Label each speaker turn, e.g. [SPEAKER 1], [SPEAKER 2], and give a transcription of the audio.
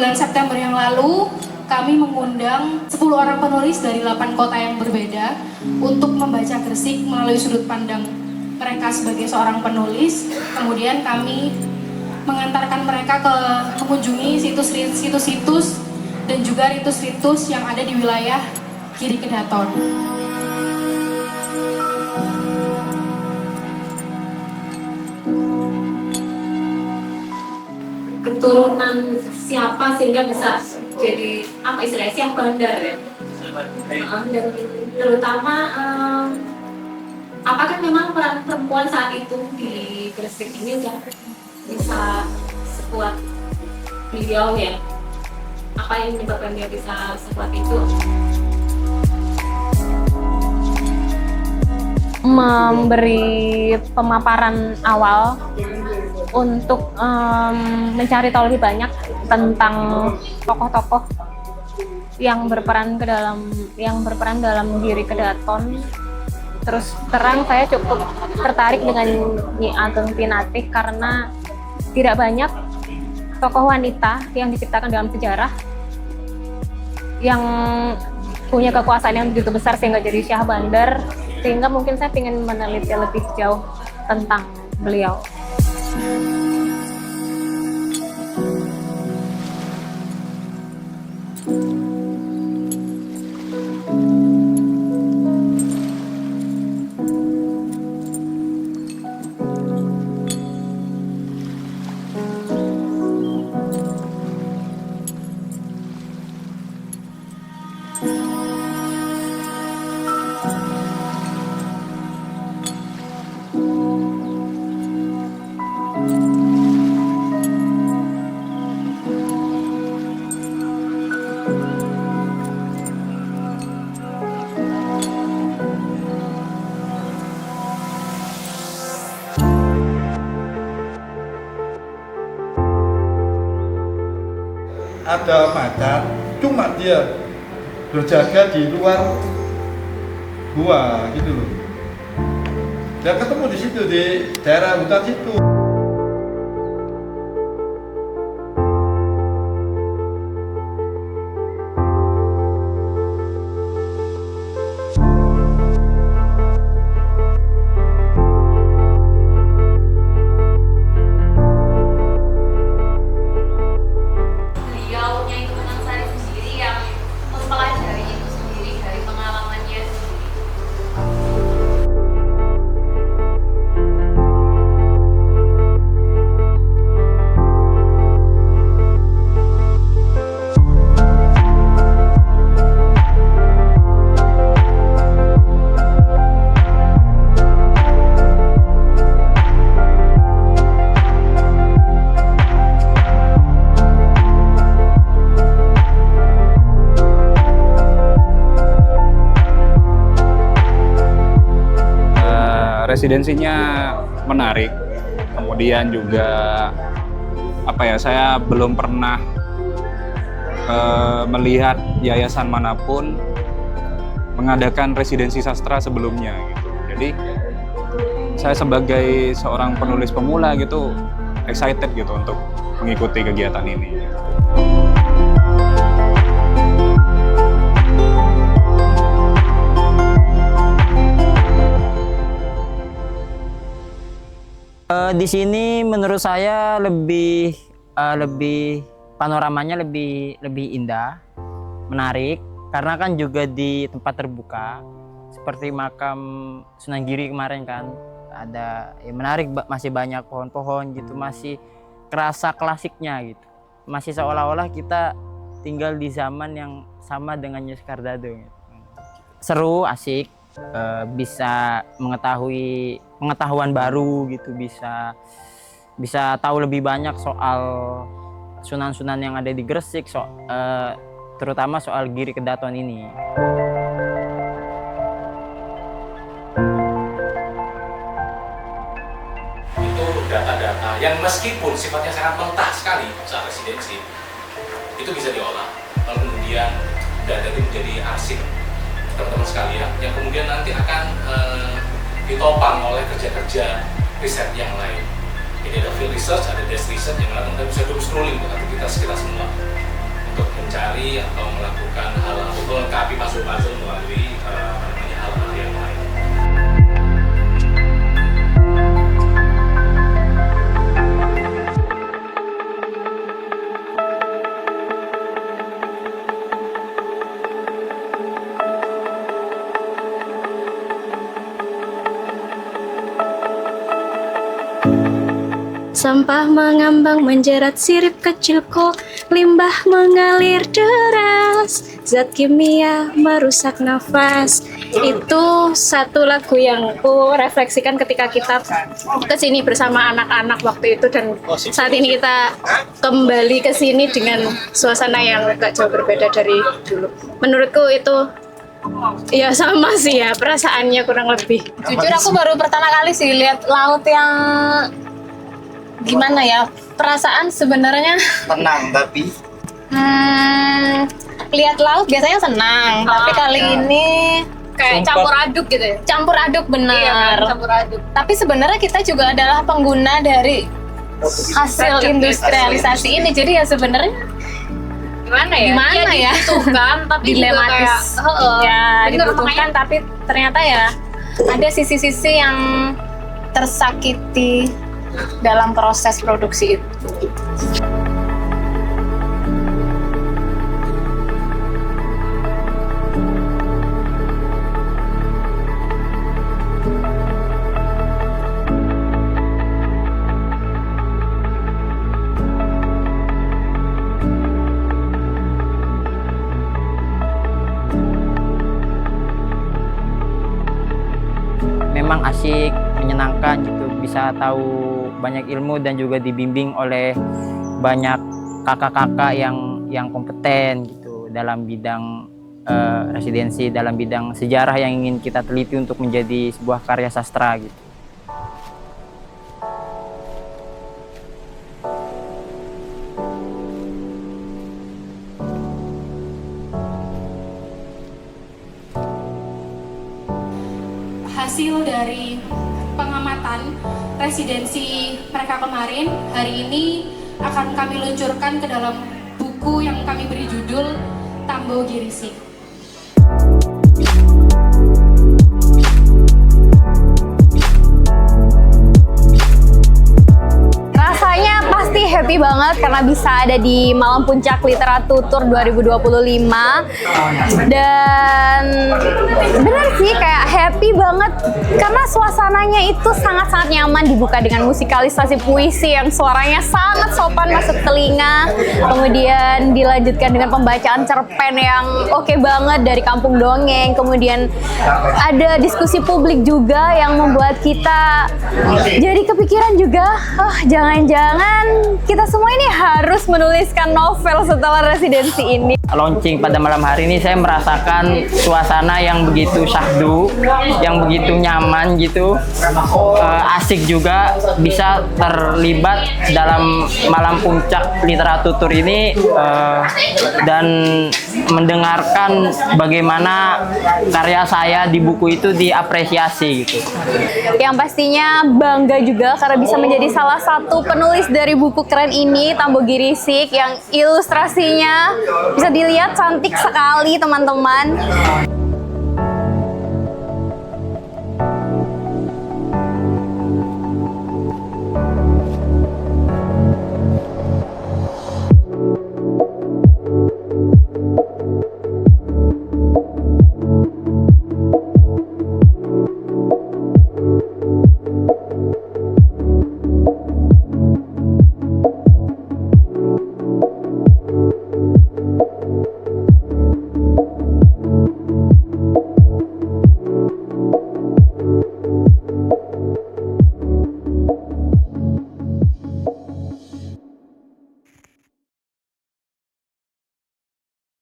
[SPEAKER 1] bulan September yang lalu, kami mengundang 10 orang penulis dari 8 kota yang berbeda untuk membaca Gresik melalui sudut pandang mereka sebagai seorang penulis. Kemudian kami mengantarkan mereka ke mengunjungi situs-situs dan juga ritus-ritus yang ada di wilayah Giri Kedaton.
[SPEAKER 2] Keturunan siapa sehingga bisa jadi apa istilahnya Syah Bandar ya? Dan terutama apakah memang peran perempuan saat itu di Gresik ini udah bisa sekuat beliau ya? Apa yang menyebabkan dia bisa sekuat itu? Memberi pemaparan awal untuk mencari tahu lebih banyak tentang tokoh-tokoh yang berperan dalam Giri Kedaton. Terus terang saya cukup tertarik dengan Nyi Ageng Pinatih karena tidak banyak tokoh wanita yang diciptakan dalam sejarah yang punya kekuasaan yang begitu besar sehingga jadi Syah Bandar, sehingga mungkin saya ingin meneliti lebih jauh tentang beliau.
[SPEAKER 3] Ada macan, cuma dia berjaga di luar gua gitu loh. Dia ketemu di situ di daerah hutan situ.
[SPEAKER 4] Residensinya menarik, kemudian juga saya belum pernah melihat yayasan manapun mengadakan residensi sastra sebelumnya gitu. Jadi saya sebagai seorang penulis pemula gitu excited gitu untuk mengikuti kegiatan ini.
[SPEAKER 5] Di sini menurut saya lebih panoramanya lebih indah, menarik karena kan juga di tempat terbuka seperti makam Sunan Giri kemarin kan ada menarik, masih banyak pohon-pohon gitu, masih kerasa klasiknya gitu, masih seolah-olah kita tinggal di zaman yang sama dengan Yuscardado gitu. Seru, asik. Bisa mengetahui pengetahuan baru gitu, bisa tahu lebih banyak soal sunan-sunan yang ada di Gresik, terutama soal Giri Kedaton ini.
[SPEAKER 6] Itu data-data yang meskipun sifatnya sangat mentah sekali saat residensi, itu bisa diolah, lalu kemudian data itu menjadi arsip teman-teman sekalian yang kemudian nanti akan ditopang oleh kerja-kerja riset yang lain. Jadi ada field research, ada desk research yang lain, kita bisa doom scrolling buat aktivitas kita semua. untuk mencari atau melakukan hal untuk melengkapi puzzle-puzzle melalui hal-hal yang lain.
[SPEAKER 7] Sampah mengambang menjerat sirip kecilku, limbah mengalir deras, zat kimia merusak nafas. Itu satu lagu yang ku refleksikan ketika kita kesini bersama anak-anak waktu itu, dan saat ini kita kembali ke sini dengan suasana yang agak jauh berbeda dari dulu. Menurutku itu ya sama sih ya, perasaannya kurang lebih.
[SPEAKER 2] Jujur aku baru pertama kali sih lihat laut yang gimana ya, perasaan sebenarnya
[SPEAKER 8] tenang tapi
[SPEAKER 2] lihat laut biasanya senang, tapi kali ini kayak campur aduk gitu ya. Campur aduk, benar. Iya, kan? Campur aduk. Tapi sebenarnya kita juga adalah pengguna dari hasil industrialisasi ini. Jadi ya sebenarnya gimana ya? Dibutuhkan tapi dilematis. Ya, dibutuhkan tapi ternyata ya ada sisi-sisi yang tersakiti dalam proses produksi itu.
[SPEAKER 5] Memang asik, menyenangkan gitu, bisa tahu banyak ilmu dan juga dibimbing oleh banyak kakak-kakak yang kompeten gitu dalam bidang residensi, dalam bidang sejarah yang ingin kita teliti untuk menjadi sebuah karya sastra gitu.
[SPEAKER 1] Hasil dari pengamatan residensi mereka kemarin hari ini akan kami luncurkan ke dalam buku yang kami beri judul Tambo Girisik.
[SPEAKER 9] Rasanya pasti happy banget karena bisa ada di Malam Puncak Literatur 2025, dan bener sih kayak happy banget karena suasananya itu sangat-sangat nyaman, dibuka dengan musikalisasi puisi yang suaranya sangat sopan masuk telinga, kemudian dilanjutkan dengan pembacaan cerpen yang oke banget dari Kampung Dongeng, kemudian ada diskusi publik juga yang membuat kita jadi kepikiran juga, jangan-jangan kita semua ini harus menuliskan novel setelah residensi ini.
[SPEAKER 5] Launching pada malam hari ini saya merasakan suasana yang begitu syahdu, yang begitu nyaman gitu, asik juga bisa terlibat dalam Malam Puncak Literatur ini dan mendengarkan bagaimana karya saya di buku itu diapresiasi gitu.
[SPEAKER 9] Yang pastinya bangga juga karena bisa menjadi salah satu penulis dari buku keren ini, Tambo Girisik, yang ilustrasinya bisa dilihat cantik sekali teman-teman.